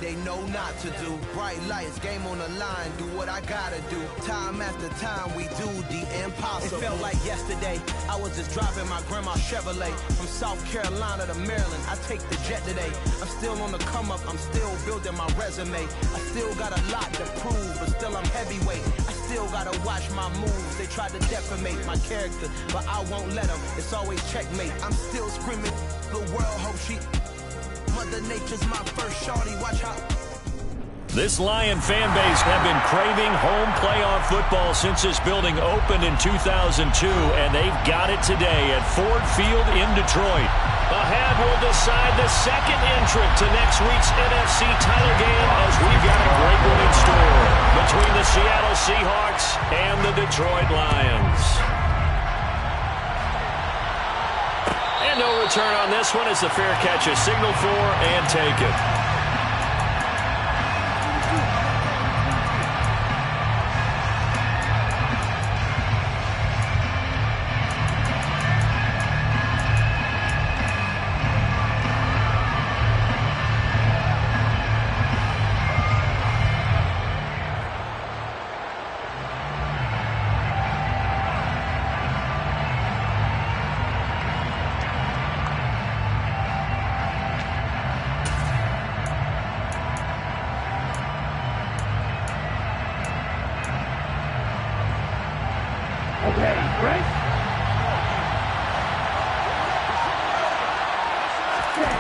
they know not to do. Bright lights, game on the line, do what I gotta do. Time after time, we do the impossible. It felt like yesterday, I was just driving my grandma's Chevrolet from South Carolina to Maryland. I take the jet today. I'm still on the come up, I'm still building my resume. I still got a lot to prove, but still I'm heavyweight. I still gotta watch my moves. They try to defamate my character, but I won't let them. It's always checkmate. I'm still screaming, the world hope she... Mother Nature's my first shorty, watch how... This Lion fan base have been craving home playoff football since this building opened in 2002, and they've got it today at Ford Field in Detroit. The Hat will decide the second entrant to next week's NFC title game, as we've got a great one in store between the Seattle Seahawks and the Detroit Lions. And no return on this one as the fair catch is signaled for and taken.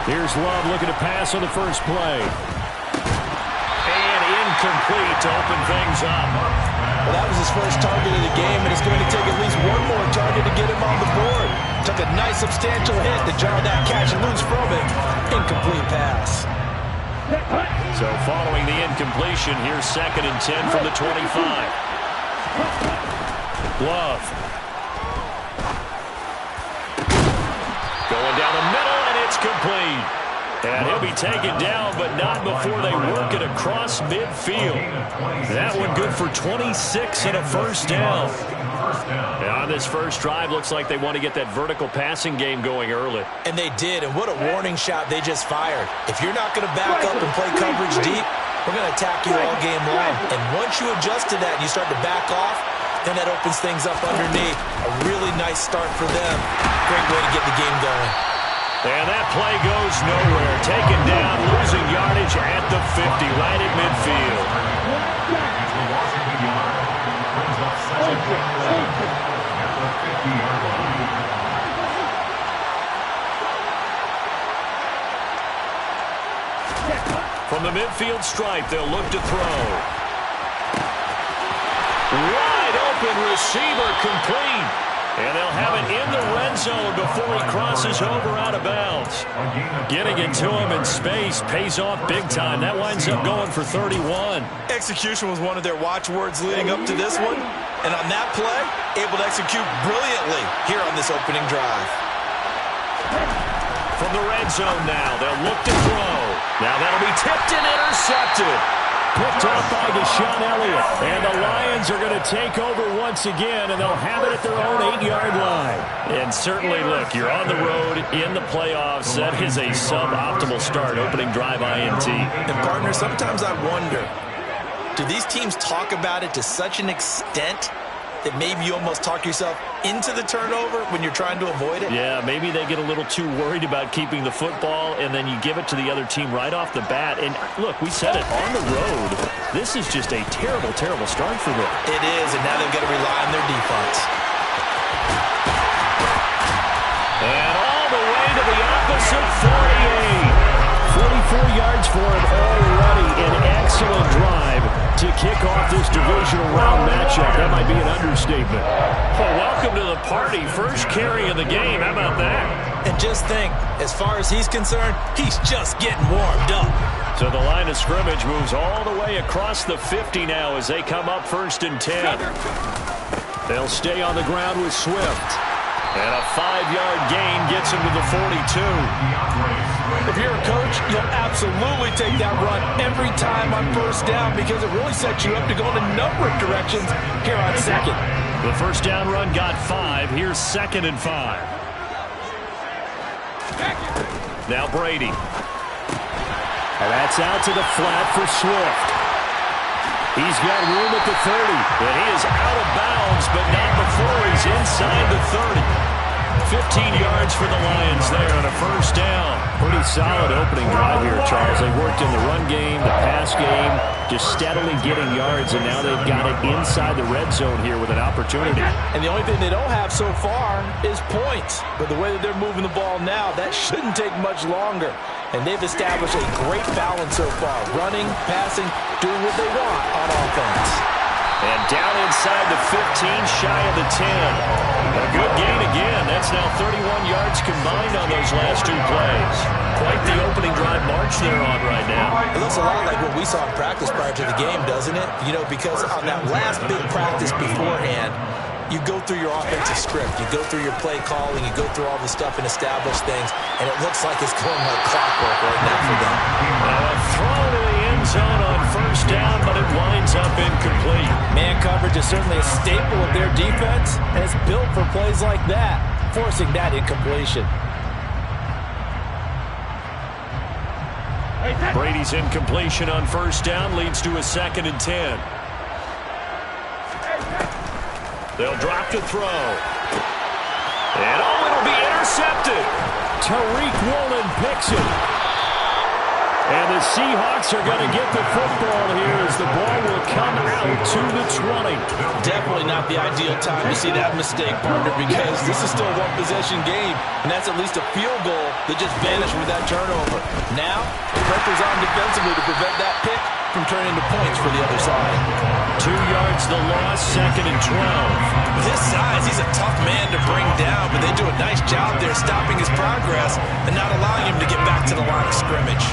Here's Love looking to pass on the first play. And incomplete to open things up. Well, that was his first target of the game, and it's going to take at least one more target to get him on the board. Took a nice substantial hit to jar that catch and lose from it. Incomplete pass. So following the incompletion, here's 2nd and 10 from the 25. Love. Going down the middle, and it's complete. And he'll be taken down, but not before they work it across midfield. That one good for 26 and a first down. And on this first drive, looks like they want to get that vertical passing game going early. And they did, and what a warning shot they just fired. If you're not going to back up and play coverage deep, we're going to attack you all game long. And once you adjust to that and you start to back off, then that opens things up underneath. A really nice start for them. Great way to get the game going. And that play goes nowhere. Taken down, losing yardage at the 50, right at midfield. From the midfield stripe, they'll look to throw. Wide open receiver, complete. And they'll have it in the red zone before he crosses over out of bounds. Getting it to him in space pays off big time. That winds up going for 31. Execution was one of their watchwords leading up to this one. And on that play, able to execute brilliantly here on this opening drive. From the red zone now, they'll look to throw. Now that'll be tipped and intercepted. Picked off by Deshaun Elliott. And the Lions are going to take over once again, and they'll have it at their own 8-yard line. And certainly, look, you're on the road in the playoffs. That is a suboptimal start, opening drive INT. And, partner, sometimes I wonder, do these teams talk about it to such an extent that maybe you almost talk yourself into the turnover when you're trying to avoid it? Yeah, maybe they get a little too worried about keeping the football, and then you give it to the other team right off the bat. And look, we said it, on the road, this is just a terrible, terrible start for them. It is, and now they've got to rely on their defense. And all the way to the opposite 48. 44 yards for him already. An excellent drive to kick off this divisional round matchup. That might be an understatement. Well, welcome to the party. First carry of the game. How about that? And just think, as far as he's concerned, he's just getting warmed up. So the line of scrimmage moves all the way across the 50 now as they come up 1st and 10. They'll stay on the ground with Swift. And a 5-yard gain gets him to the 42. If you're a coach, you'll absolutely take that run every time on first down because it really sets you up to go in a number of directions here on second. The first down run got 5. Here's 2nd and 5. Now Brady. And that's out to the flat for Swift. He's got room at the 30. And he is out of bounds, but not before he's inside the 30. 15 yards for the Lions there on a first down. Pretty solid opening drive here, Charles. They worked in the run game, the pass game, just steadily getting yards, and now they've got it inside the red zone here with an opportunity. And the only thing they don't have so far is points. But the way that they're moving the ball now, that shouldn't take much longer. And they've established a great balance so far. Running, passing, doing what they want on offense. And down inside the 15, shy of the 10. A good gain again. That's now 31 yards combined on those last two plays. Quite the opening drive march they're on right now. It looks a lot like what we saw in practice prior to the game, doesn't it? You know, because on that last big practice beforehand, you go through your offensive script. You go through your play calling. You go through all the stuff and establish things. And it looks like it's going like clockwork right now for them. A throw to the end zone on first down, but it winds up incomplete. Man coverage is certainly a staple of their defense, and it's built for plays like that, forcing that incompletion. Brady's incompletion on first down leads to a 2nd and 10. They'll drop to throw. And it'll be intercepted. Tariq Woolen picks it. And the Seahawks are going to get the football here as the ball will come out to the 20. Definitely not the ideal time to see that mistake, partner, because this is still a one-possession game, and that's at least a field goal that just vanished with that turnover. Now, the pressure's on defensively to prevent that pick from turning into points for the other side. 2 yards the loss, 2nd and 12. With his size, he's a tough man to bring down, but they do a nice job there stopping his progress and not allowing him to get back to the line of scrimmage.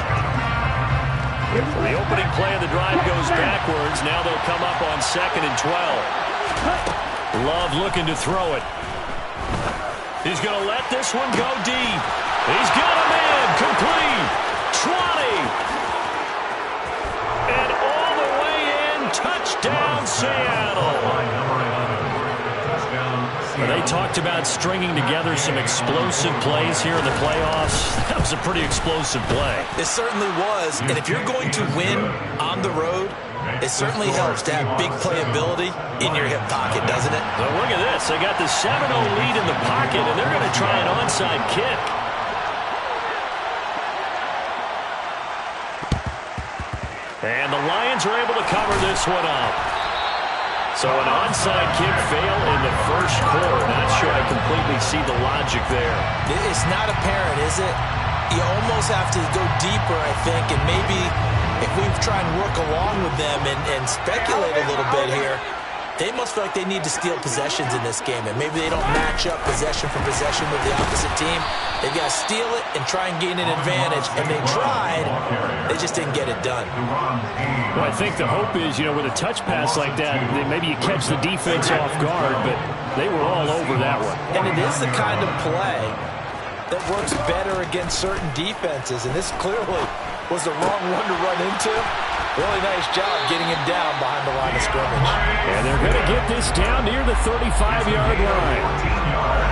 The opening play of the drive goes backwards. Now they'll come up on 2nd and 12. Love looking to throw it. He's going to let this one go deep. He's got a man. Complete. 20. And all the way in. Touchdown, Seattle. They talked about stringing together some explosive plays here in the playoffs. That was a pretty explosive play. It certainly was. And if you're going to win on the road, it certainly helps to have big playability in your hip pocket, doesn't it? So look at this. They got the 7-0 lead in the pocket, and they're going to try an onside kick. And the Lions are able to cover this one up. So an onside kick fail in the first quarter. Not sure I completely see the logic there. It's not apparent, is it? You almost have to go deeper, I think, and maybe if we try and work along with them and speculate a little bit here, they must feel like they need to steal possessions in this game, and maybe they don't match up possession for possession with the opposite team. They've got to steal it and try and gain an advantage, and they tried. They just didn't get it done. Well, I think the hope is, with a touch pass like that, maybe you catch the defense off guard, but they were all over that one. And it is the kind of play that works better against certain defenses, and this clearly was the wrong one to run into. Really nice job getting him down behind the line of scrimmage. And they're going to get this down near the 35-yard line.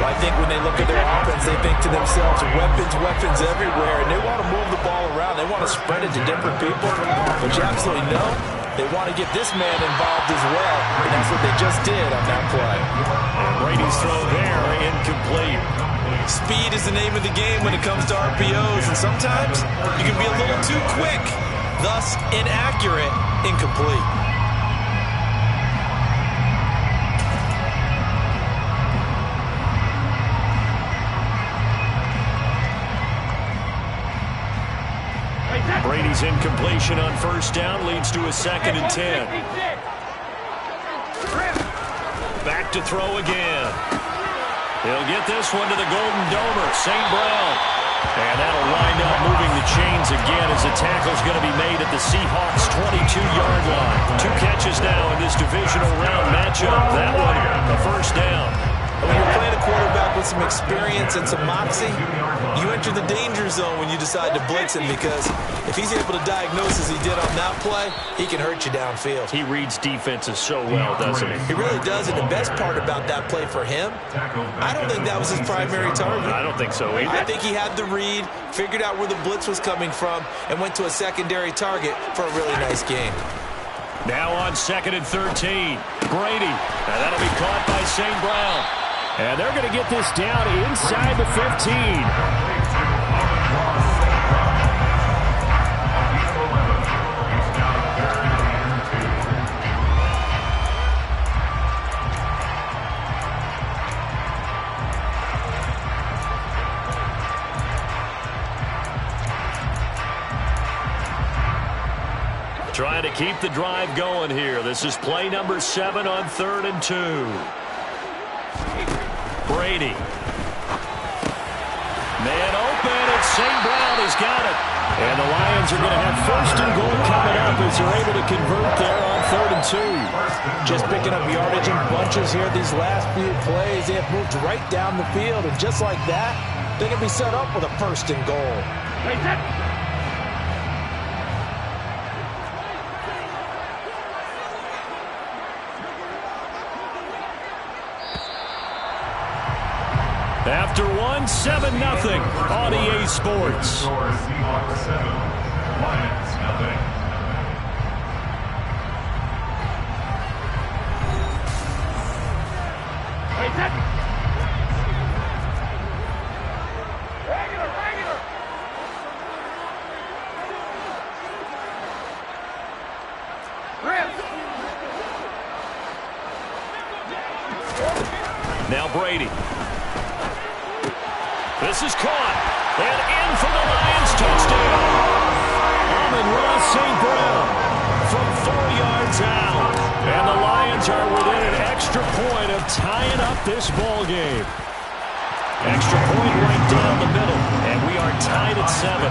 Well, I think when they look at their offense, they think to themselves, weapons everywhere, and they want to move the ball around. They want to spread it to different people, but you absolutely know they want to get this man involved as well, and that's what they just did on that play. And Brady's throw there, incomplete. Speed is the name of the game when it comes to RPOs, and sometimes you can be a little too quick. Thus, inaccurate, incomplete. Brady's incompletion on first down leads to a 2nd and 10. Back to throw again. He'll get this one to the Golden Domer, St. Brown. And that'll wind up moving the chains again as the tackle's going to be made at the Seahawks' 22-yard line. 2 catches now in this divisional round matchup. That one, a first down. And when you're playing a quarterback with some experience and some moxie, you enter the danger zone when you decide to blitz him, because if he's able to diagnose as he did on that play, he can hurt you downfield. He reads defenses so well, doesn't he? He really does, and the best part about that play for him, I don't think that was his primary target. I don't think so either. I think he had the read, figured out where the blitz was coming from, and went to a secondary target for a really nice game. Now on 2nd and 13. Brady. And that'll be caught by St. Brown. And they're going to get this down inside the 15. Trying to keep the drive going here. This is play number 7 on 3rd and 2. Brady. Man open, and St. Brown has got it. And the Lions are going to have 1st and goal coming up as they're able to convert there on 3rd and 2. Just picking up yardage in bunches here these last few plays. They have moved right down the field, and just like that, they can be set up with a 1st and goal. After 1, 7-0 on EA Sports. Seahawks 7, Lions nothing. Now Brady. This is caught, and in for the Lions touchdown. Amon-Ra St. Brown from 4 yards out. And the Lions are within an extra point of tying up this ball game. Extra point right down the middle, and we are tied at 7.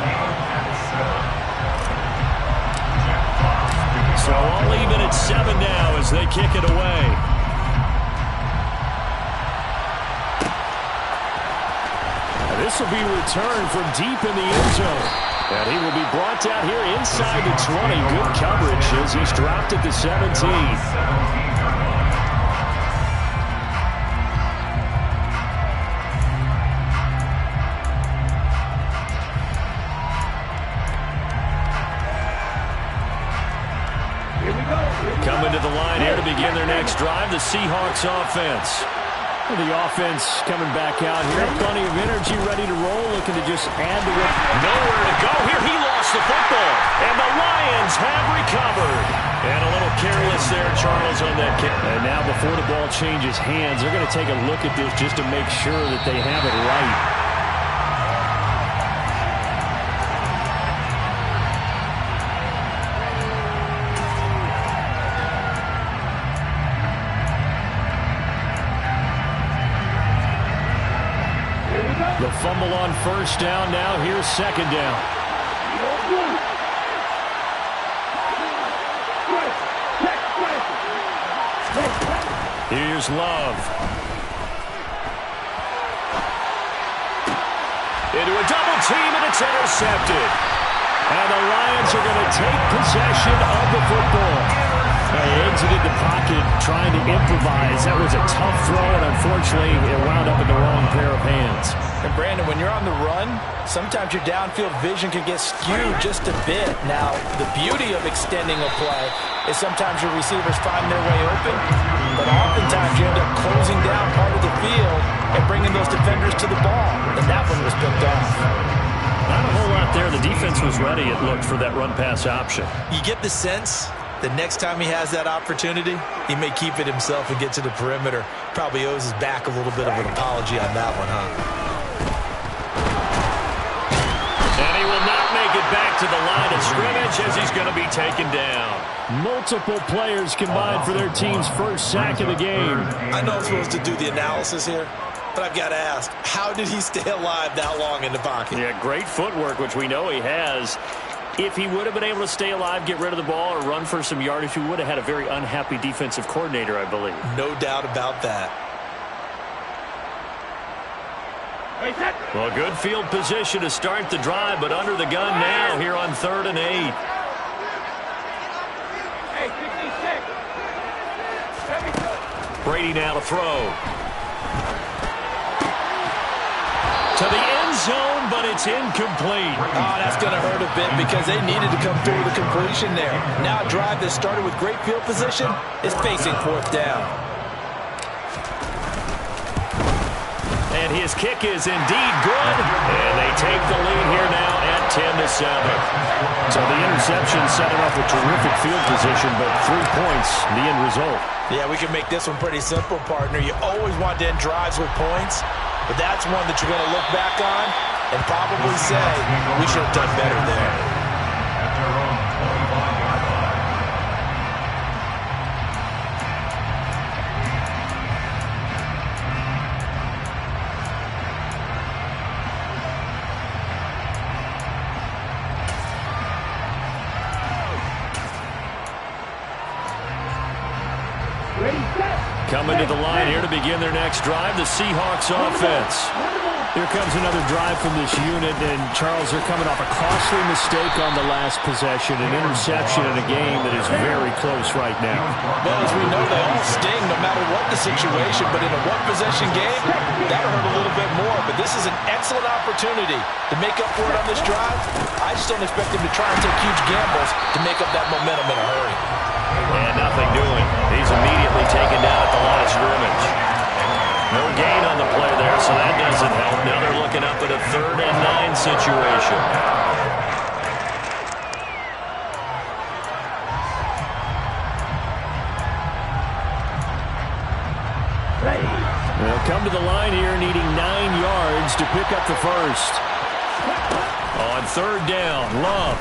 So all even at 7 now as they kick it away. This will be returned from deep in the end zone. And he will be brought down here inside the 20. Good coverage as he's dropped at the 17. Coming to the line here to begin their next drive, the Seahawks offense. The offense coming back out here. Plenty of energy, ready to roll, looking to just add to it. Nowhere to go here. He lost the football. And the Lions have recovered. And a little careless there, Charles, on that kick. And now before the ball changes hands, they're going to take a look at this just to make sure that they have it right. The fumble on 1st down. Now here's 2nd down. Here's Love. Into a double team, and it's intercepted. And the Lions are going to take possession of the football. They exited the pocket trying to improvise. That was a tough throw, and unfortunately, it wound up in the wrong pair of hands. And Brandon, when you're on the run, sometimes your downfield vision can get skewed just a bit. Now, the beauty of extending a play is sometimes your receivers find their way open, but oftentimes you end up closing down part of the field and bringing those defenders to the ball, and that one was picked off. Not a whole lot there. The defense was ready, it looked, for that run-pass option. You get the sense the next time he has that opportunity, he may keep it himself and get to the perimeter. Probably owes his back a little bit of an apology on that one, huh? And he will not make it back to the line of scrimmage as he's going to be taken down. Multiple players combined for their team's first sack of the game. I know I'm supposed to do the analysis here, but I've got to ask, how did he stay alive that long in the pocket? Yeah, great footwork, which we know he has. If he would have been able to stay alive, get rid of the ball, or run for some yardage, he would have had a very unhappy defensive coordinator, I believe. No doubt about that. Well, good field position to start the drive, but under the gun now here on 3rd and 8. Brady now to throw. To the end zone, but it's incomplete. Oh, that's going to hurt a bit because they needed to come through with a completion there. Now a drive that started with great field position is facing 4th down. And his kick is indeed good. And they take the lead here now at 10-7. So the interception set him up with terrific field position, but 3 points, the end result. Yeah, we can make this one pretty simple, partner. You always want to end drives with points, but that's one that you're going to look back on and probably say, we should have done better there. At their own 25-yard line. Coming to the line here to begin their next drive, the Seahawks offense. Here comes another drive from this unit, and Charles, they're coming off a costly mistake on the last possession, an interception in a game that is very close right now. Well, as we know, they all sting no matter what the situation, but in a one-possession game, that'll hurt a little bit more. But this is an excellent opportunity to make up for it on this drive. I just don't expect them to try and take huge gambles to make up that momentum in a hurry. And nothing doing. He's immediately taken down at the line of scrimmage. No gain on the play there, so that doesn't help. Now they're looking up at a 3rd and 9 situation. They'll come to the line here needing 9 yards to pick up the first. On 3rd down, Love.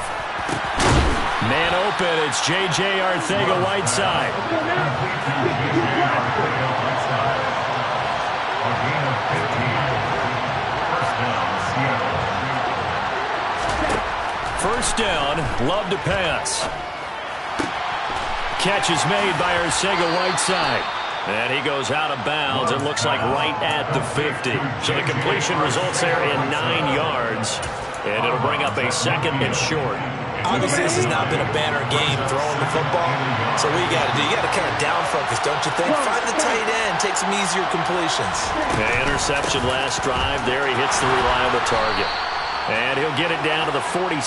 Man open, it's J.J. Arcega-Whiteside. First down, Love to pass. Catch is made by Arcega-Whiteside. And he goes out of bounds. It looks like right at the 50. So the completion results there in 9 yards. And it'll bring up a 2nd and short. Obviously, this has not been a banner game throwing the football. So what you got to do, you got to kind of down focus, don't you think? Find the tight end, take some easier completions. Okay, interception last drive. There he hits the reliable target. And he'll get it down to the 47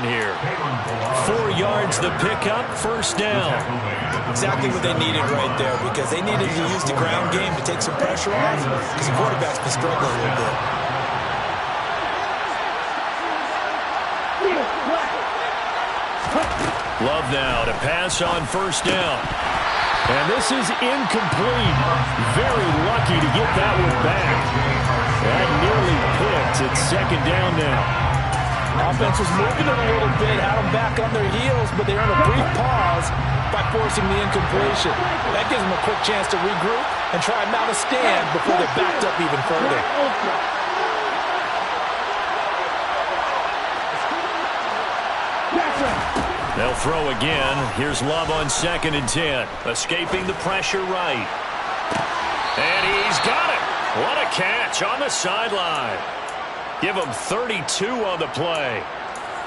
here. 4 yards the pickup, first down. Exactly what they needed right there, because they needed to use the ground game to take some pressure off, because the quarterback's been struggling a little bit. Love now to pass on first down. And this is incomplete. Very lucky to get that one back. That nearly picked. It's 2nd down now. Offense was moving it a little bit, had them back on their heels, but they earned a brief pause by forcing the incompletion. That gives them a quick chance to regroup and try and mount a stand before they're backed up even further. They'll throw again. Here's Love on 2nd and 10. Escaping the pressure right. And he's got it. What a catch on the sideline. Give him 32 on the play.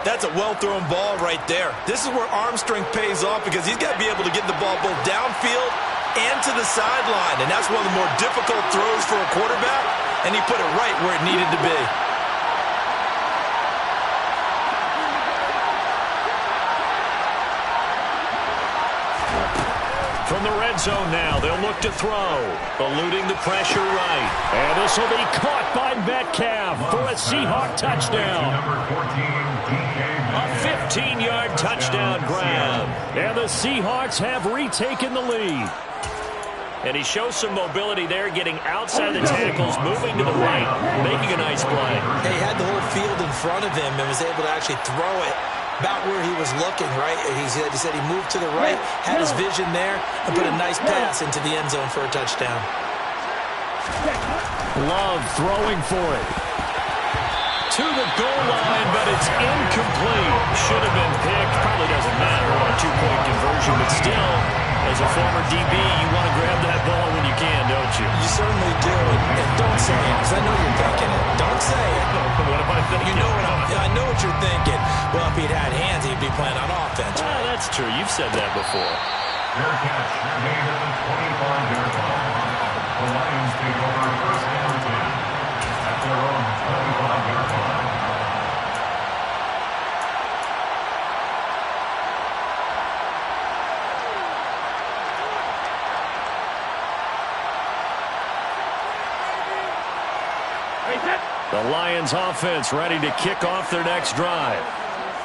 That's a well-thrown ball right there. This is where arm strength pays off, because he's got to be able to get the ball both downfield and to the sideline. And that's one of the more difficult throws for a quarterback, and he put it right where it needed to be. From the red zone now, they'll look to throw. Eluding the pressure right. And this will be caught by Metcalf for a Seahawk touchdown. A 15-yard touchdown grab. And the Seahawks have retaken the lead. And he shows some mobility there, getting outside the tackles, moving to the right, making a nice play. He had the whole field in front of him and was able to actually throw it about where he was looking, right? He said he moved to the right, had his vision there, and put a nice pass into the end zone for a touchdown. Love throwing for it. To the goal line, but it's incomplete. Should have been picked. Probably doesn't matter on a 2-point conversion, but still, As a former DB, you want to grab that ball when you can, don't you? You certainly do. And don't say it, because I know you're thinking it. Don't say it. What am I thinking? You know I know what you're thinking. Well, if he'd had hands, he'd be playing on offense. Well, that's true. You've said that before. Fair catch. Gain of the 25-yard line. The Lions take over first and 10 at their own 25-yard line. The Lions offense ready to kick off their next drive.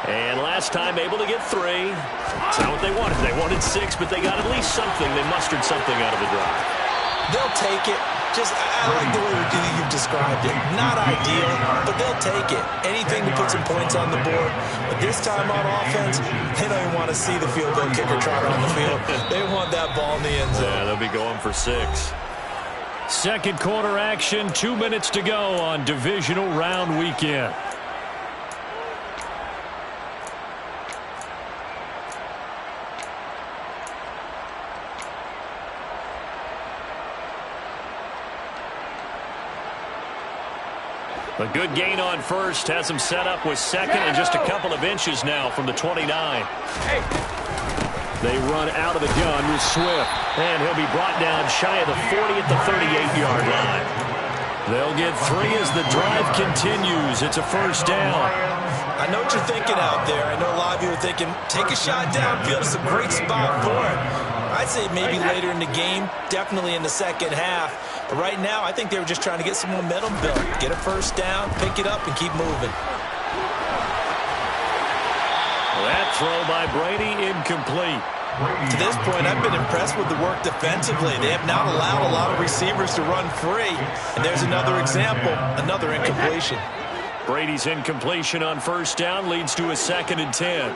And last time able to get 3. It's not what they wanted. They wanted 6, but they got at least something. They mustered something out of the drive. They'll take it. I like the way you've described it. Not ideal, but they'll take it. Anything to put some points on the board. But this time on offense, they don't even want to see the field goal kicker trot on the field. They want that ball in the end zone. Yeah, they'll be going for 6. Second quarter action, 2 minutes to go on Divisional Round Weekend. A good gain on first has him set up with second and just a couple of inches now from the 29. They run out of the gun with Swift, and he'll be brought down shy of the 40 at the 38-yard line. They'll get 3 as the drive continues. It's a first down. I know what you're thinking out there. I know a lot of you are thinking, take a shot downfield. It's a great spot for it. I'd say maybe later in the game, definitely in the second half. But right now, I think they were just trying to get some momentum built. Get a first down, pick it up, and keep moving. That throw by Brady incomplete. To this point, I've been impressed with the work defensively. They have not allowed a lot of receivers to run free. And there's another example, another incompletion. Brady's incompletion on first down leads to a 2nd and 10.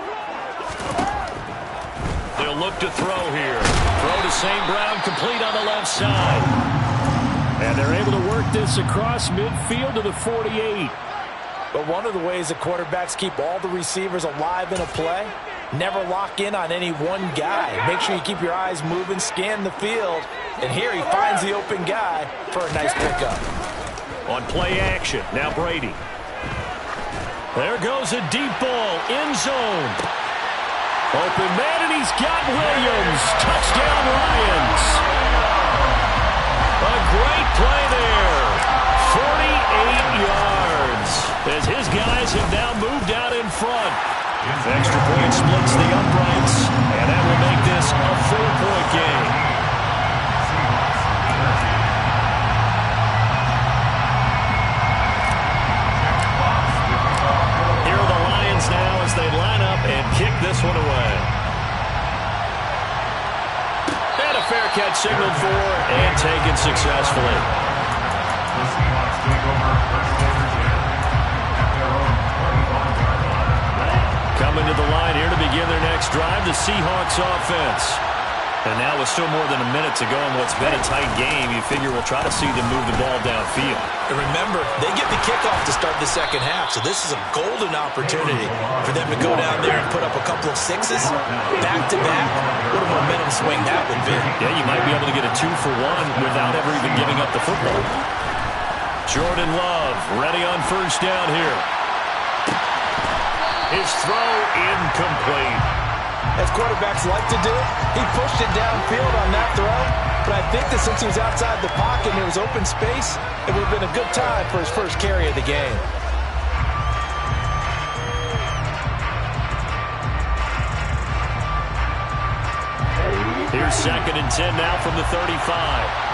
They'll look to throw here. Throw to St. Brown, complete on the left side. And they're able to work this across midfield to the 48. But one of the ways the quarterbacks keep all the receivers alive in a play, never lock in on any one guy. Make sure you keep your eyes moving, scan the field. And here he finds the open guy for a nice pickup. On play action, now Brady. There goes a deep ball, end zone. Open man, and he's got Williams. Touchdown, Lions. A great play there. 48 yards. As his guys have now moved out in front. Extra point splits the uprights, and that will make this a 4-point game. Here are the Lions now as they line up and kick this one away. And a fair catch signaled for and taken successfully. The Seahawks take over first and 10 at their own 25-yard line. Coming to the line here to begin their next drive, the Seahawks offense. And now with still more than a minute to go in what's been a tight game, you figure we'll try to see them move the ball downfield. And remember, they get the kickoff to start the second half, so this is a golden opportunity for them to go down there and put up a couple of 6s back-to-back. What a momentum swing that would be. Yeah, you might be able to get a 2-for-1 without ever even giving up the football. Jordan Love ready on first down here. His throw incomplete. As quarterbacks like to do, he pushed it downfield on that throw. But I think that since he was outside the pocket and there was open space, it would have been a good time for his first carry of the game. Here's 2nd and 10 now from the 35.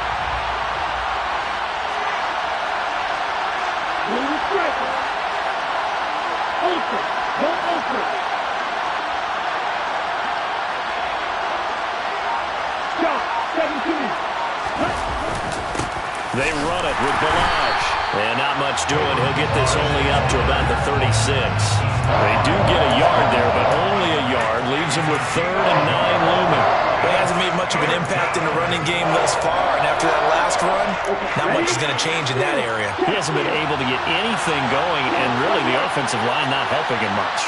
They run it with Balaj. And not much doing. He'll get this only up to about the 36. They do get a yard there, but only a yard. Leaves him with 3rd and 9 looming. He hasn't made much of an impact in the running game thus far. And after that last run, not much is going to change in that area. He hasn't been able to get anything going, and really the offensive line not helping him much.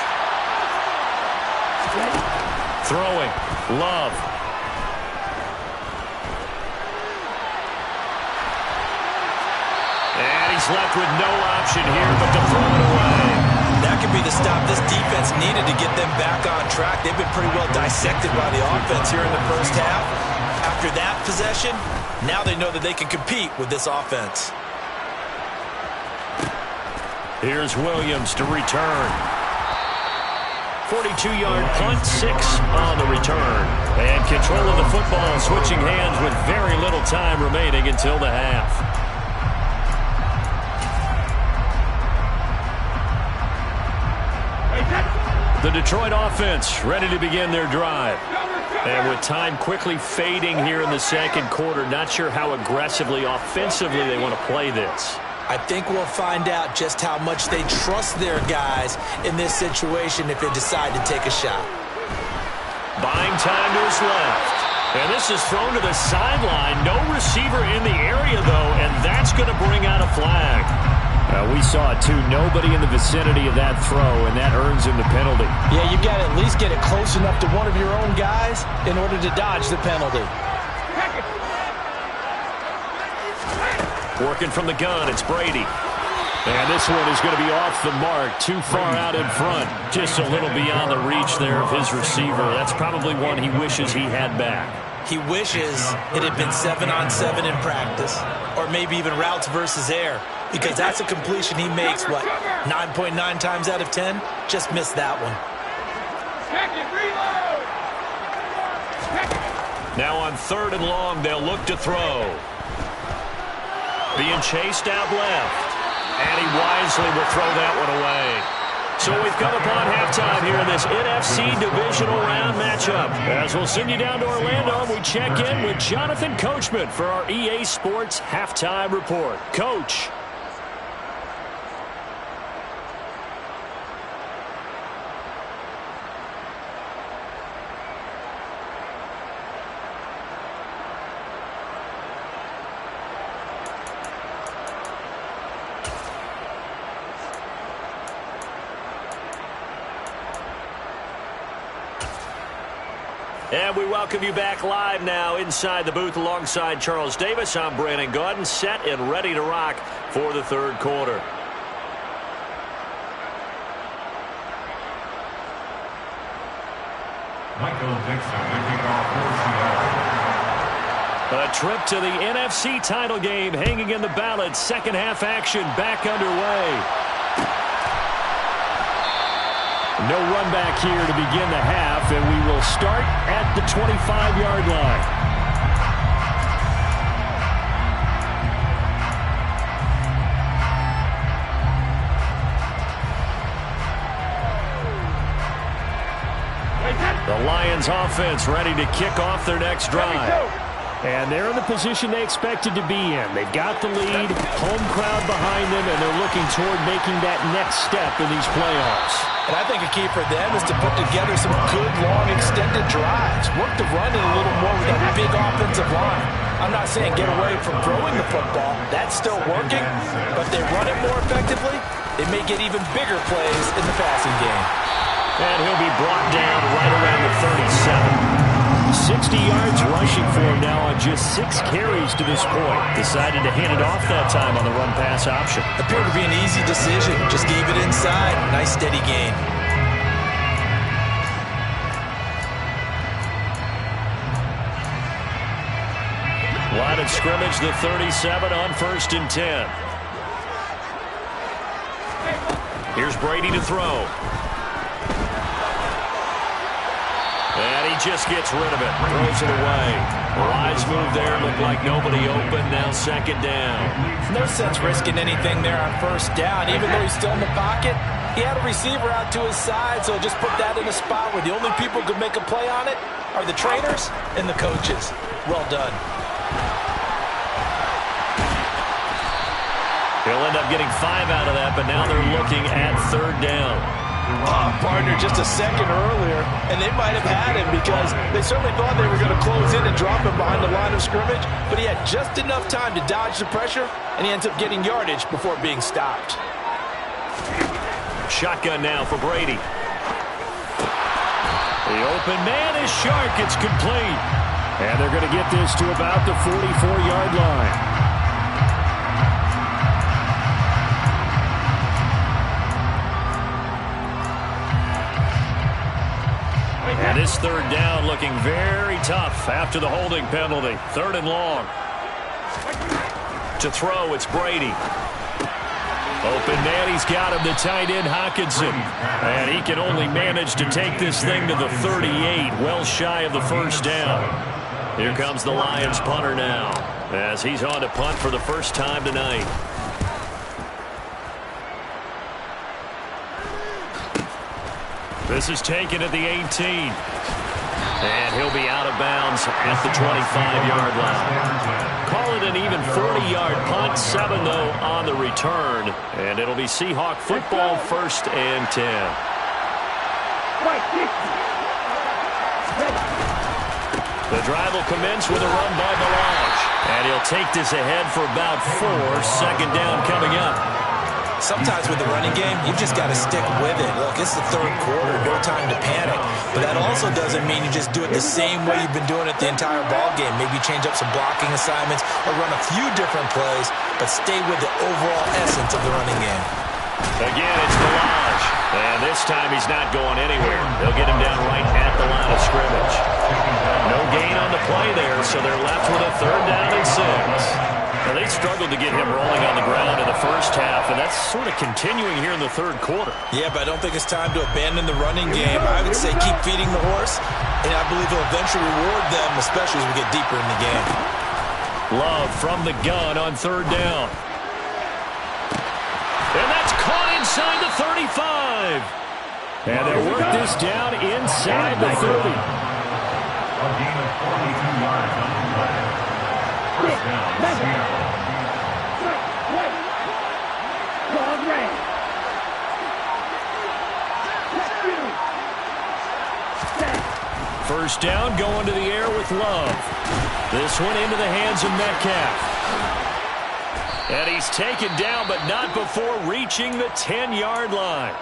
Throwing. Love. he's left with no option here but to throw it away. That could be the stop this defense needed to get them back on track. They've been pretty well dissected by the offense here in the first half. After that possession, now they know that they can compete with this offense. Here's Williams to return. 42-yard punt, 6 on the return. And control of the football, switching hands with very little time remaining until the half. The Detroit offense ready to begin their drive. And with time quickly fading here in the second quarter, not sure how aggressively, offensively they want to play this. I think we'll find out just how much they trust their guys in this situation if they decide to take a shot. Buying time to his left. And this is thrown to the sideline. No receiver in the area, though, and that's going to bring out a flag. We saw it, too. Nobody in the vicinity of that throw, and that earns him the penalty. Yeah, you've got to at least get it close enough to one of your own guys in order to dodge the penalty. Working from the gun, it's Brady. And this one is going to be off the mark, too far out in front. Just a little beyond the reach there of his receiver. That's probably one he wishes he had back. He wishes it had been 7-on-7 in practice, or maybe even routes versus air, because that's a completion he makes, 9.9 times out of 10? Just missed that one. Now on 3rd and long, they'll look to throw. Being chased out left. And he wisely will throw that one away. So we've come upon halftime here in this NFC Divisional Round matchup. As we'll send you down to Orlando, we check in with Jonathan Coachman for our EA Sports Halftime Report. Coach. And we welcome you back live now inside the booth alongside Charles Davis. I'm Brandon Gaudin, set and ready to rock for the third quarter. Michael Dixon making our Seahawks. A trip to the NFC title game hanging in the balance. Second half action back underway. No run back here to begin the half, and we will start at the 25-yard line. The Lions offense ready to kick off their next drive. And they're in the position they expected to be in. They've got the lead, home crowd behind them, and they're looking toward making that next step in these playoffs. And I think a key for them is to put together some good, long, extended drives. Work the run in a little more with that big offensive line. I'm not saying get away from throwing the football. That's still working. But if they run it more effectively, they may get even bigger plays in the passing game. And he'll be brought down right around the 37. 60 yards rushing for him now on just 6 carries to this point. Decided to hand it off that time on the run-pass option. Appeared to be an easy decision. Just gave it inside. Nice steady gain. Line of scrimmage, the 37 on 1st and 10. Here's Brady to throw. And he just gets rid of it. Throws it away. Wise move there. Looked like nobody open. Now 2nd down. No sense risking anything there on 1st down. Even though he's still in the pocket, he had a receiver out to his side, so just put that in a spot where the only people who could make a play on it are the trainers and the coaches. Well done. He'll end up getting 5 out of that, but now they're looking at 3rd down. Partner just a second earlier, and they might have had him because they certainly thought they were going to close in and drop him behind the line of scrimmage, but he had just enough time to dodge the pressure, and he ends up getting yardage before being stopped. Shotgun now for Brady. The open man is Shark. It's complete. And they're going to get this to about the 44-yard line. This third down looking very tough after the holding penalty. 3rd and long. To throw, it's Brady. Open man, he's got him, the tight end, Hockenson. And he can only manage to take this thing to the 38, well shy of the first down. Here comes the Lions punter now, as he's on to punt for the first time tonight. This is taken at the 18. And he'll be out of bounds at the 25-yard line. Call it an even 40-yard punt, 7 though on the return. And it'll be Seahawk football, 1st and 10. The drive will commence with a run by Balaj. And he'll take this ahead for about 4. 2nd down coming up. Sometimes with the running game, you've just got to stick with it. Look, it's the 3rd quarter, no time to panic. But that also doesn't mean you just do it the same way you've been doing it the entire ball game. Maybe change up some blocking assignments or run a few different plays, but stay with the overall essence of the running game. Again, it's Balaj. And this time he's not going anywhere. They'll get him down right at the line of scrimmage. No gain on the play there, so they're left with a 3rd down and 6. Well, they struggled to get him rolling on the ground in the first half, and that's sort of continuing here in the 3rd quarter. Yeah, but I don't think it's time to abandon the running game. I would say keep feeding the horse, and I believe he'll eventually reward them, especially as we get deeper in the game. Love from the gun on 3rd down. And that's caught inside the 35. And they'll work this down inside the 30. A gain of 42 yards on the play. First down, Seattle. First down, going to the air with Love. This one into the hands of Metcalf. And he's taken down, but not before reaching the 10-yard line.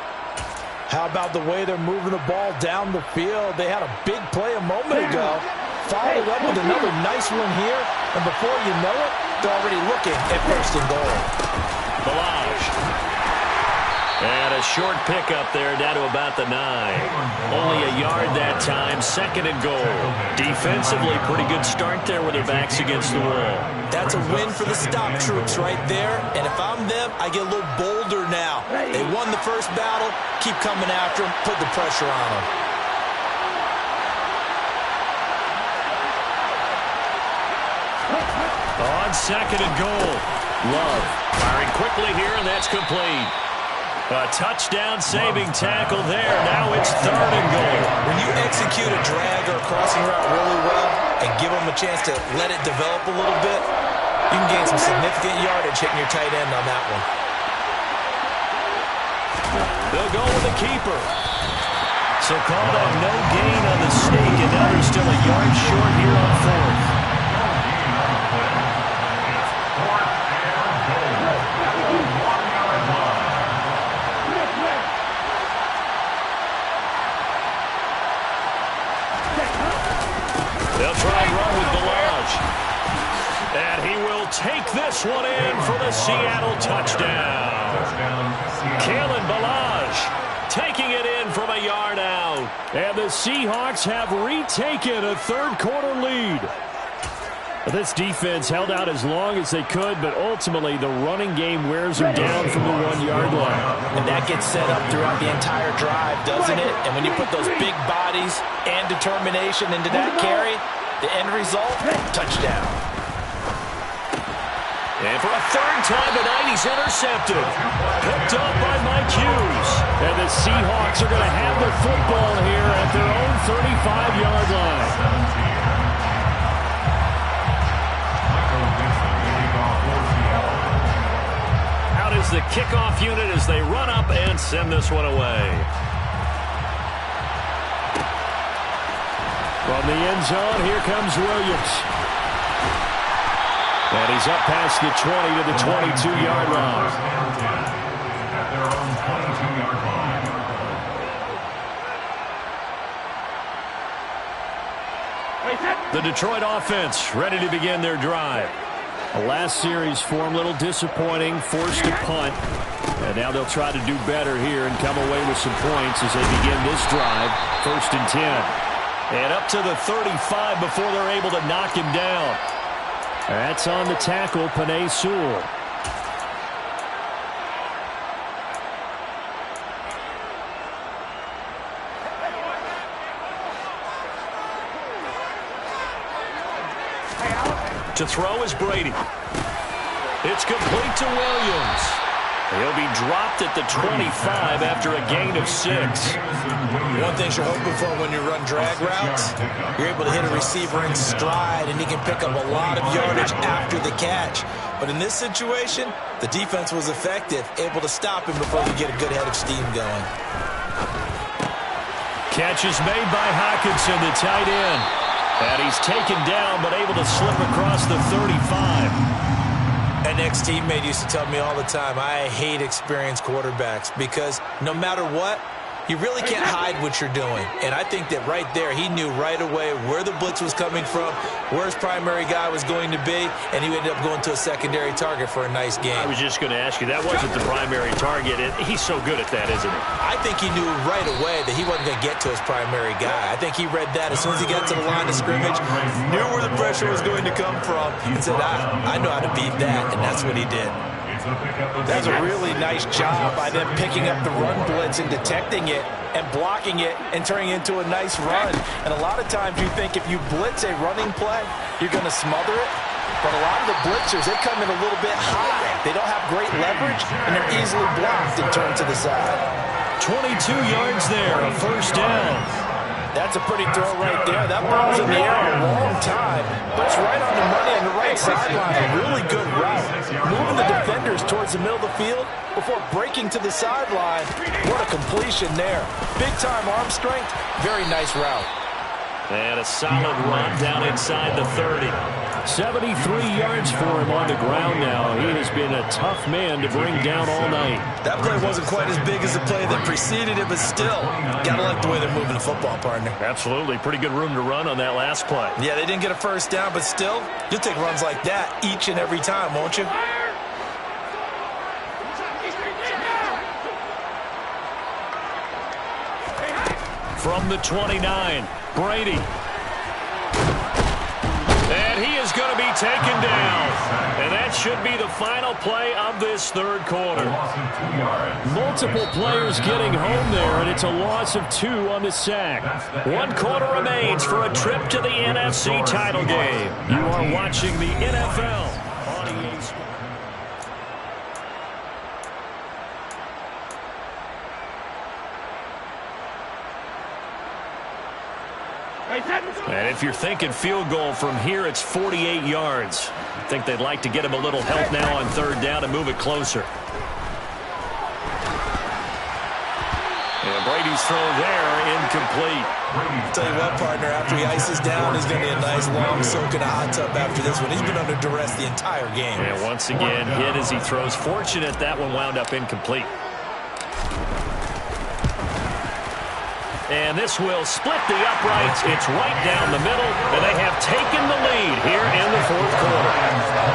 How about the way they're moving the ball down the field? They had a big play a moment ago. Followed up with another nice one here. And before you know it, they're already looking at 1st and goal. Balaj. And a short pickup there down to about the 9. Only a yard that time, 2nd and goal. Defensively, pretty good start there with their backs against the wall. That's a win for the stop troops right there. And if I'm them, I get a little bolder now. They won the first battle. Keep coming after them. Put the pressure on them. On 2nd and goal. Love firing quickly here, and that's complete. A touchdown-saving tackle there. Now it's 3rd and goal. When you execute a drag or a crossing route really well and give them a chance to let it develop a little bit, you can gain some significant yardage hitting your tight end on that one. They'll go with the keeper. So called a no gain on the sneak, and now they're still a yard short here on 4th. They'll try and run with Balaj. And he will take this one in for the Seattle touchdown. Kalen Balaj taking it in from a yard out. And the Seahawks have retaken a 3rd quarter lead. This defense held out as long as they could, but ultimately the running game wears them down from the 1-yard line. And that gets set up throughout the entire drive, doesn't it? And when you put those big bodies and determination into that carry, the end result, touchdown. And for a 3rd time tonight, he's intercepted. Picked up by Mike Hughes. And the Seahawks are going to have the football here at their own 35-yard line. Out is the kickoff unit as they run up and send this one away. From the end zone, here comes Williams. And he's up past the 20 to the 22-yard line. At their own 22-yard line. The Detroit offense ready to begin their drive. The last series for them, a little disappointing, forced to punt. And now they'll try to do better here and come away with some points as they begin this drive, 1st and 10. And up to the 35 before they're able to knock him down. That's on the tackle, Penei Sewell. To throw is Brady. It's complete to Williams. He'll be dropped at the 25 after a gain of 6. One thing you're hoping for when you run drag routes, you're able to hit a receiver in stride, and he can pick up a lot of yardage after the catch. But in this situation, the defense was effective, able to stop him before he get a good head of steam going. Catch is made by Hockenson, the tight end. And he's taken down, but able to slip across the 35. An ex-teammate used to tell me all the time, I hate experienced quarterbacks because no matter what, you really can't hide what you're doing. And I think that right there, he knew right away where the blitz was coming from, where his primary guy was going to be, and he ended up going to a secondary target for a nice game. I was just going to ask you, that wasn't the primary target. He's so good at that, isn't he? I think he knew right away that he wasn't going to get to his primary guy. I think he read that as soon as he got to the line of scrimmage, knew where the pressure was going to come from, and said, I know how to beat that, and that's what he did. That's a really nice job by them picking up the run blitz and detecting it and blocking it and turning it into a nice run. And a lot of times you think if you blitz a running play, you're going to smother it. But a lot of the blitzers, they come in a little bit high. They don't have great leverage, and they're easily blocked and turned to the side. 22 yards there, a first down. That's a pretty throw right there. That ball's in the air a long time, but it's right on the money on the right sideline. A really good route. Moving the defenders towards the middle of the field before breaking to the sideline. What a completion there. Big-time arm strength. Very nice route. And a solid run down inside the 30. 73 yards for him on the ground now. He has been a tough man to bring down all night. That play wasn't quite as big as the play that preceded it, but still, gotta like the way they're moving the football, partner. Absolutely. Pretty good room to run on that last play. Yeah, they didn't get a first down, but still, you'll take runs like that each and every time, won't you? From the 29, Brady. And he is going to be taken down. And that should be the final play of this third quarter. Multiple players getting home there, and it's a loss of 2 on the sack. 1 quarter remains for a trip to the NFC title game. You are watching the NFL on EA Sports. And if you're thinking field goal from here, it's 48 yards. I think they'd like to get him a little help now on third down and move it closer. And Brady's throw there, incomplete. I'll tell you what, partner, after he ices down, he's going to be a nice long soak in a hot tub after this one. He's been under duress the entire game. And once again, hit as he throws. Fortunate that one wound up incomplete. And this will split the uprights. It's right down the middle, and they have taken the lead here in the fourth quarter.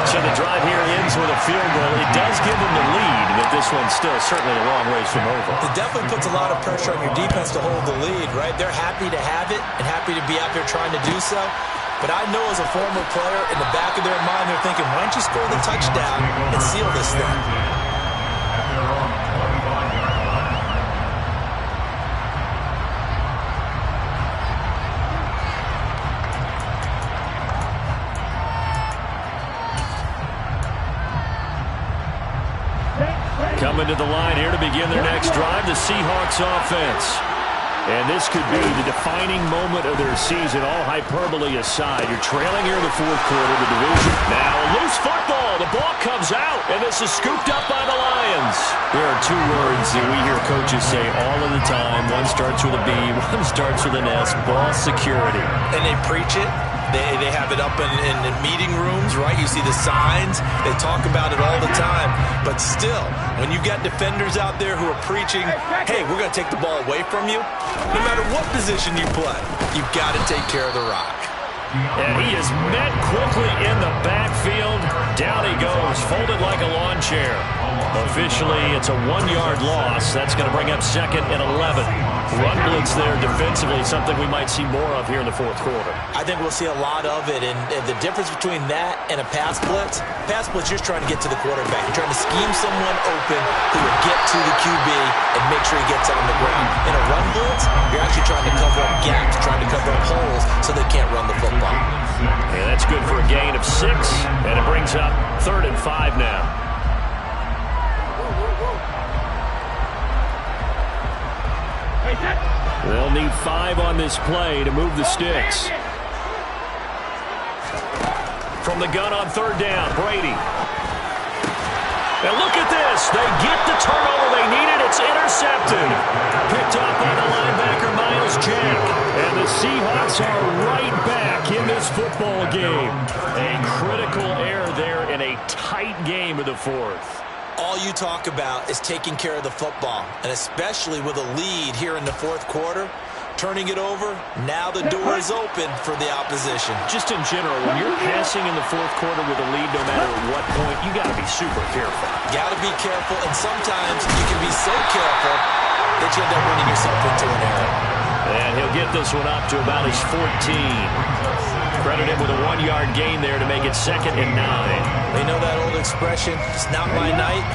So the drive here ends with a field goal. It does give them the lead, but this one's still certainly a long ways from over. It definitely puts a lot of pressure on your defense to hold the lead, right? They're happy to have it and happy to be out there trying to do so. But I know as a former player, in the back of their mind, they're thinking, why don't you score the touchdown and seal this thing? Coming to the line here to begin their next drive, the Seahawks offense. And this could be the defining moment of their season, all hyperbole aside. You're trailing here in the fourth quarter of the division. Now a loose football. The ball comes out, and this is scooped up by the Lions. There are 2 words that we hear coaches say all of the time. One starts with a B, one starts with an S, ball security. And they preach it. They have it up in meeting rooms, right? You see the signs. They talk about it all the time. But still, when you got defenders out there who are preaching, hey, we're going to take the ball away from you, no matter what position you play, you've got to take care of the rock. And he is met quickly in the backfield. Down he goes, folded like a lawn chair. Officially, it's a 1-yard loss. That's going to bring up 2nd and 11. Run blitz there defensively, something we might see more of here in the 4th quarter. I think we'll see a lot of it, and the difference between that and a pass blitz, you're just trying to get to the quarterback. You're trying to scheme someone open who will get to the QB and make sure he gets on the ground. In a run blitz, you're actually trying to cover up gaps, trying to cover up holes so they can't run the football. Yeah, that's good for a gain of 6, and it brings up 3rd and 5 now. They'll need 5 on this play to move the sticks. From the gun on 3rd down, Brady. And look at this. They get the turnover they needed. It's intercepted. Picked up by the linebacker, Miles Jack. And the Seahawks are right back in this football game. A critical error there in a tight game of the 4th. All you talk about is taking care of the football, and especially with a lead here in the 4th quarter, turning it over, now the door is open for the opposition. Just in general, when you're passing in the 4th quarter with a lead, no matter what point, you got to be super careful. Got to be careful, and sometimes you can be so careful that you end up running yourself into an error. And he'll get this one up to about his 14. Credit him with a 1-yard gain there to make it 2nd and 9. They know that old expression, it's not my night.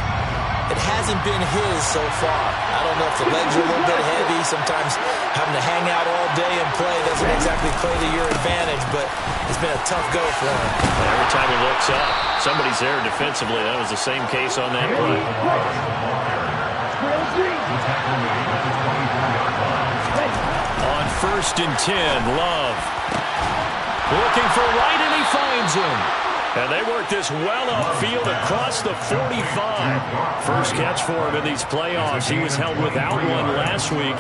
It hasn't been his so far. I don't know if the legs are a little bit heavy. Sometimes having to hang out all day and play doesn't exactly play to your advantage, but it's been a tough go for him. Every time he looks up, somebody's there defensively. That was the same case on that play. On 1st and 10, Love. Looking for Wright, and he finds him. And they work this well upfield across the 45. First catch for him in these playoffs. He was held without one last week,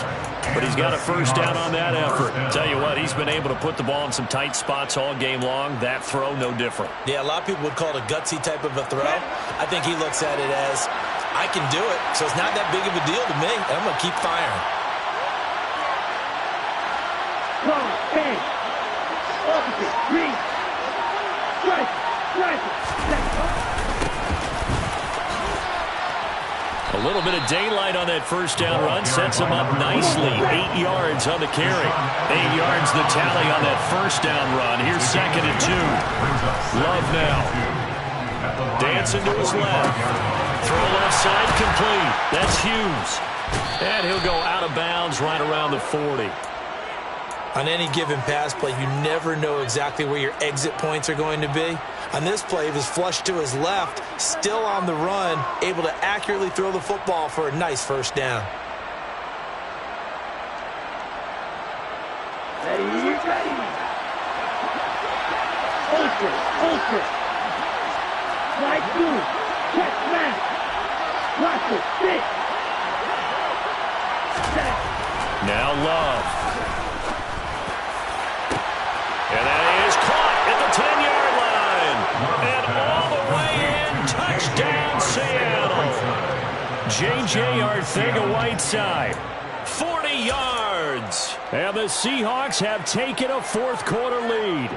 but he's got a 1st down on that effort. Tell you what, he's been able to put the ball in some tight spots all game long. That throw, no different. Yeah, a lot of people would call it a gutsy type of a throw. I think he looks at it as, I can do it, so it's not that big of a deal to me, and I'm going to keep firing. A little bit of daylight on that 1st down run sets him up nicely. 8 yards on the carry. 8 yards the tally on that 1st down run. Here's 2nd and 2. Love now. Dancing to his left. Throw left side complete. That's Hughes. And he'll go out of bounds right around the 40. On any given pass play, you never know exactly where your exit points are going to be. On this play, he was flushed to his left, still on the run, able to accurately throw the football for a nice 1st down. Ready. Ultra. Slide through. Check man. Watch it. Stick. Now Love. And that is caught at the 10-yard line. And all the way in, touchdown Seattle. J.J. Arcega-Whiteside, 40 yards. And the Seahawks have taken a 4th quarter lead.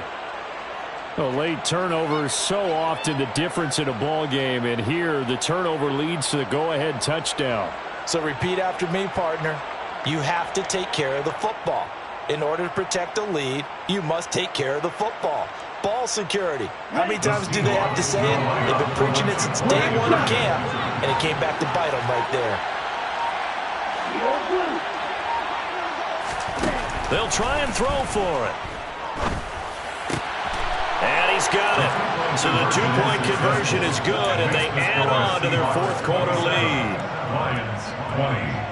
A late turnover is so often the difference in a ball game, and here the turnover leads to the go-ahead touchdown. So repeat after me, partner. You have to take care of the football. In order to protect a lead, you must take care of the football. Ball security. How many times do they have to say it? They've been preaching it since day 1 of camp, and it came back to bite them right there. They'll try and throw for it. And he's got it. So the 2-point conversion is good, and they add on to their 4th quarter lead. Lions 20.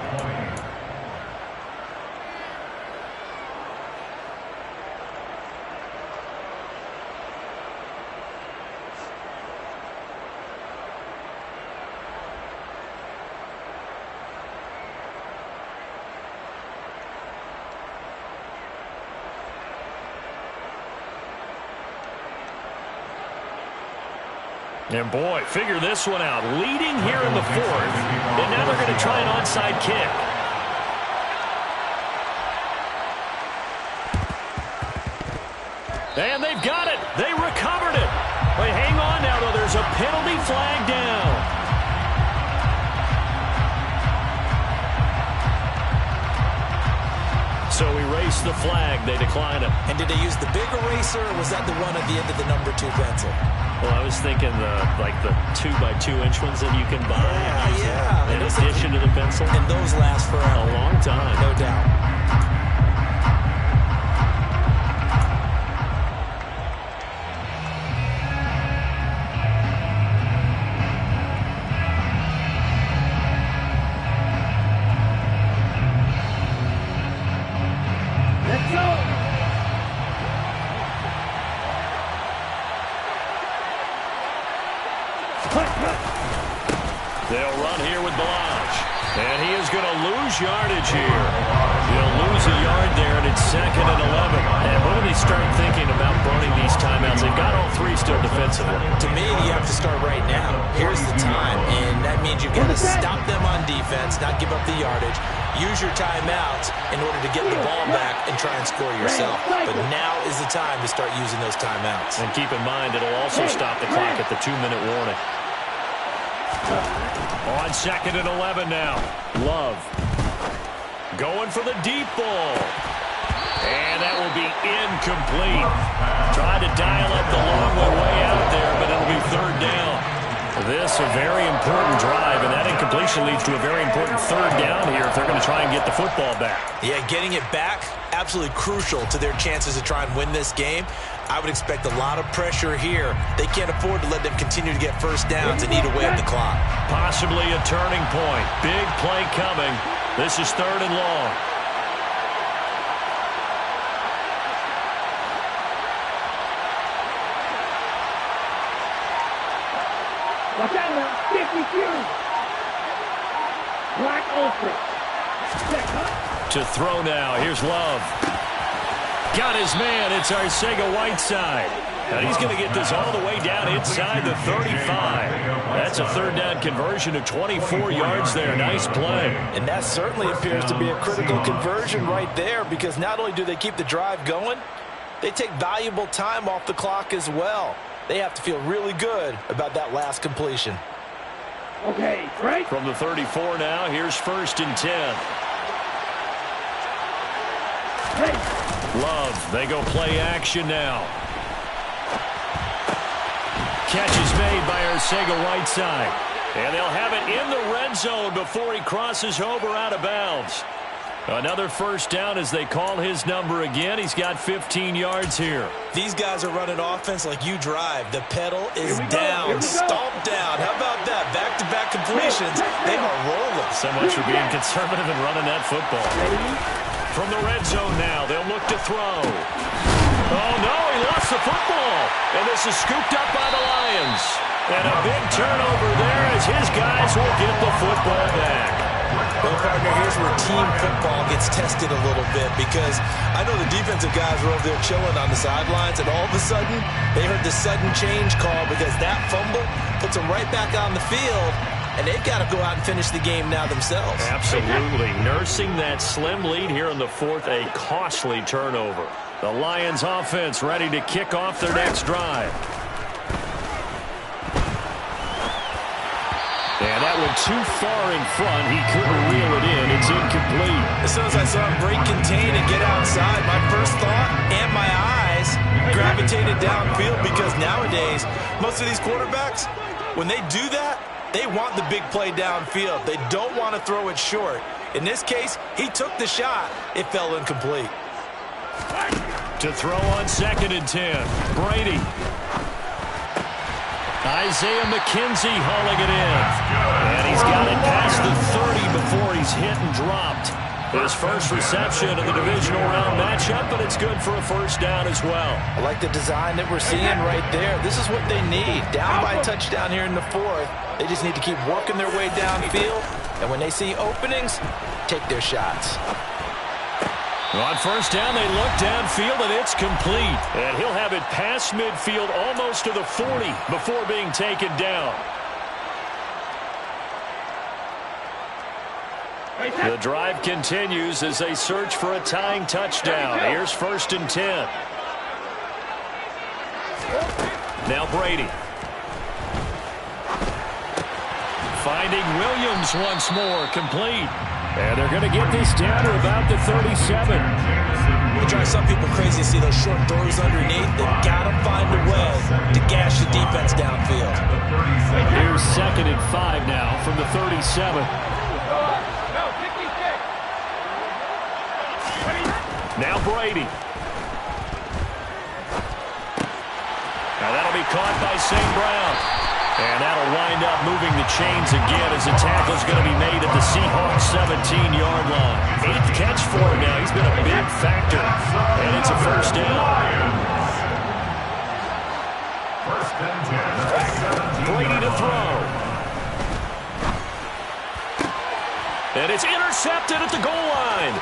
And boy, figure this one out. Leading here in the 4th, and now they're going to try an onside kick. And they've got it. They recovered it. But hang on now, though. There's a penalty flag down. So erase the flag. They decline it. And did they use the big eraser, or was that the one at the end of the number 2 pencil? Well, I was thinking the 2x2-inch ones that you can buy. Yeah. In addition to the pencil. And those last for a long time. No doubt. They'll run here with Blanche. And he is going to lose yardage here. He'll lose a yard there, and it's 2nd and 11. And when do they start thinking about burning these timeouts? They've got all 3 still defensively. To me, you have to start right now. Here's the time, and that means you've got to stop them on defense, not give up the yardage. Use your timeouts in order to get the ball back and try and score yourself. But now is the time to start using those timeouts. And keep in mind, it'll also stop the clock at the 2-minute warning. On 2nd and 11 now. Love. Going for the deep ball. And that will be incomplete. Tried to dial up the long way out there, but it'll be 3rd down. This a very important drive, and that incompletion leads to a very important 3rd down here if they're going to try and get the football back. Yeah, getting it back, absolutely crucial to their chances to try and win this game. I would expect a lot of pressure here. They can't afford to let them continue to get first downs and eat away at the clock. Possibly a turning point. Big play coming. This is 3rd and long. Watch out now. 52. Black open. To throw now. Here's Love. Got his man. It's Arcega-Whiteside. And he's going to get this all the way down inside the 35. That's a 3rd down conversion of 24 yards there. Nice play. And that certainly appears to be a critical conversion right there, because not only do they keep the drive going, they take valuable time off the clock as well. They have to feel really good about that last completion. Okay, right. From the 34 now, here's 1st and 10. Hey. Love, they go play action now. Catch is made by Arcega-Whiteside. And they'll have it in the red zone before he crosses over out of bounds. Another 1st down as they call his number again. He's got 15 yards here. These guys are running offense like you drive. The pedal is down, stomped down. How about that? Back-to-back completions. They are rolling. So much for being conservative and running that football. From the red zone now, they'll look to throw. Oh, no, he lost the football. And this is scooped up by the Lions. And a big turnover there as his guys will get the football back. Well, partner, here's where team football gets tested a little bit, because I know the defensive guys were over there chilling on the sidelines, and all of a sudden, they heard the sudden change call because that fumble puts them right back on the field, and they've got to go out and finish the game now themselves. Absolutely. Nursing that slim lead here in the 4th, a costly turnover. The Lions offense ready to kick off their next drive. And that went too far in front. He couldn't reel it in. It's incomplete. As soon as I saw him break contain and get outside, my first thought and my eyes gravitated downfield, because nowadays, most of these quarterbacks, when they do that, they want the big play downfield. They don't want to throw it short. In this case, he took the shot. It fell incomplete. To throw on 2nd and 10. Brady. Isaiah McKenzie hauling it in. And he's got it past the 30 before he's hit and dropped. His first reception of the divisional round matchup, but it's good for a 1st down as well. I like the design that we're seeing right there. This is what they need. Down by a touchdown here in the 4th. They just need to keep working their way downfield. And when they see openings, take their shots. On 1st down, they look downfield, and it's complete. And he'll have it past midfield almost to the 40 before being taken down. The drive continues as they search for a tying touchdown. Here's 1st and 10. Now Brady. Finding Williams once more, complete. And they're going to get this down to about the 37. It drives some people crazy to see those short throws underneath. They've got to find a way to gash the defense downfield. Here's 2nd and 5 now from the 37. Now Brady. Now that'll be caught by St. Brown. And that'll wind up moving the chains again as the tackle's going to be made at the Seahawks 17-yard line. 8th catch for him now. He's been a big factor. And it's a first down. Brady to throw. And it's intercepted at the goal line.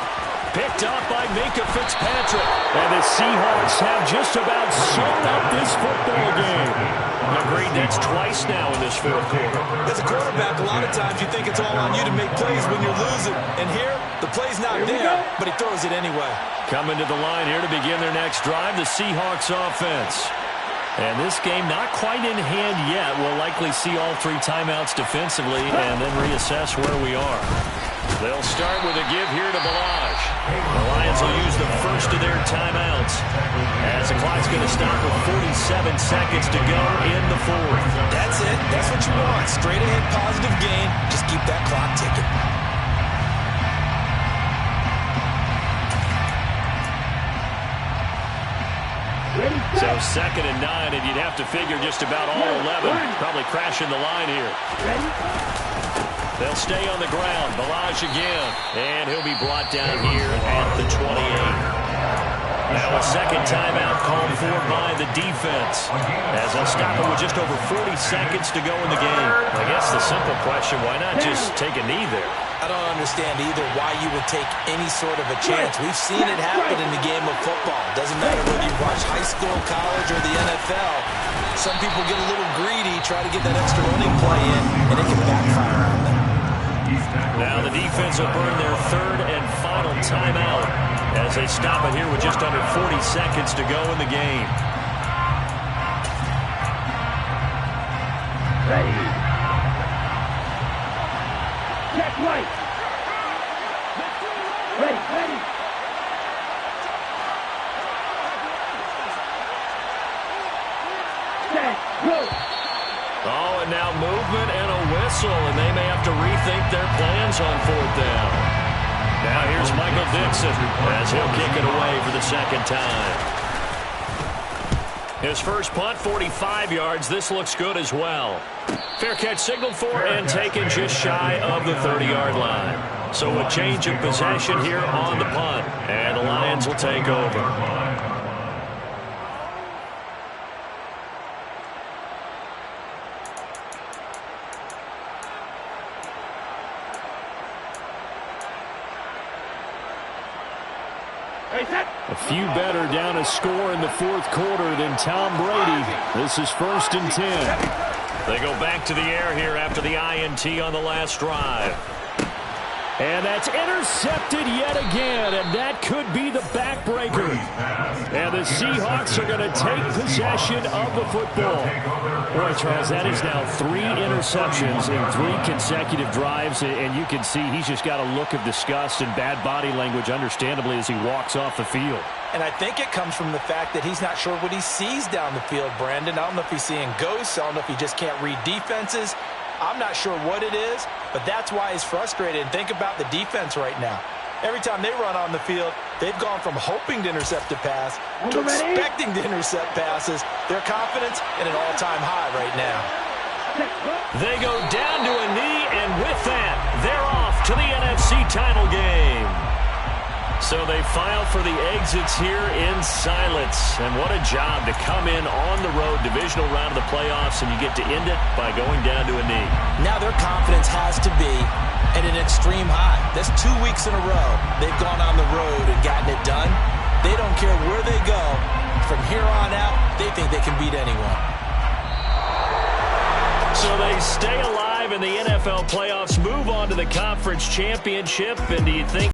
Picked up by Minka Fitzpatrick. And the Seahawks have just about sewn up this football game. Agreed, that's twice now in this fourth quarter. As a quarterback, a lot of times you think it's all on you to make plays when you're losing. And here, the play's not there, but he throws it anyway. Coming to the line here to begin their next drive, the Seahawks offense. And this game not quite in hand yet. We'll likely see all 3 timeouts defensively and then reassess where we are. They'll start with a give here to Balaj. The Lions will use the first of their timeouts as the clock's going to stop with 47 seconds to go in the fourth. That's it. That's what you want. Straight ahead positive gain. Just keep that clock ticking. So 2nd and 9, and you'd have to figure just about all 11 probably crashing the line here. They'll stay on the ground. Balaj again. And he'll be brought down here at the 28. Now a second timeout called for by the defense. As they'll stop him with just over 40 seconds to go in the game. I guess the simple question, why not just take a knee there? I don't understand either why you would take any sort of a chance. We've seen it happen in the game of football. Doesn't matter whether you watch high school, college, or the NFL. Some people get a little greedy, try to get that extra running play in, and it can backfire on them. Now the defense will burn their 3rd and final timeout as they stop it here with just under 40 seconds to go in the game. Ready. Check right. Ready, ready. Set, go. Oh, and now movement and a whistle, and they may have to rethink their plans on 4th down. Now here's Michael Dixon as he'll kick it away for the 2nd time. His first punt, 45 yards. This looks good as well. Fair catch signaled for and taken just shy of the 30-yard line. So a change of possession here on the punt, and the Lions will take over. A few better down a score in the fourth quarter than Tom Brady. This is 1st and 10. They go back to the air here after the INT on the last drive. And that's intercepted yet again, and that could be the backbreaker. And the Seahawks are going to take possession of the football. Boy, Charles, that is now 3 interceptions in 3 consecutive drives, and you can see he's just got a look of disgust and bad body language, understandably, as he walks off the field. And I think it comes from the fact that he's not sure what he sees down the field, Brandon. I don't know if he's seeing ghosts. I don't know if he just can't read defenses. I'm not sure what it is, but that's why he's frustrated. And think about the defense right now. Every time they run on the field, they've gone from hoping to intercept a pass to expecting to intercept passes. Their confidence at an all-time high right now. They go down to a knee, and with that, they're off to the NFC title game. So they file for the exits here in silence. And what a job to come in on the road, divisional round of the playoffs, and you get to end it by going down to a knee. Now their confidence has to be at an extreme high. That's 2 weeks in a row. They've gone on the road and gotten it done. They don't care where they go. From here on out, they think they can beat anyone. So they stay alive in the NFL playoffs, move on to the conference championship, and do you think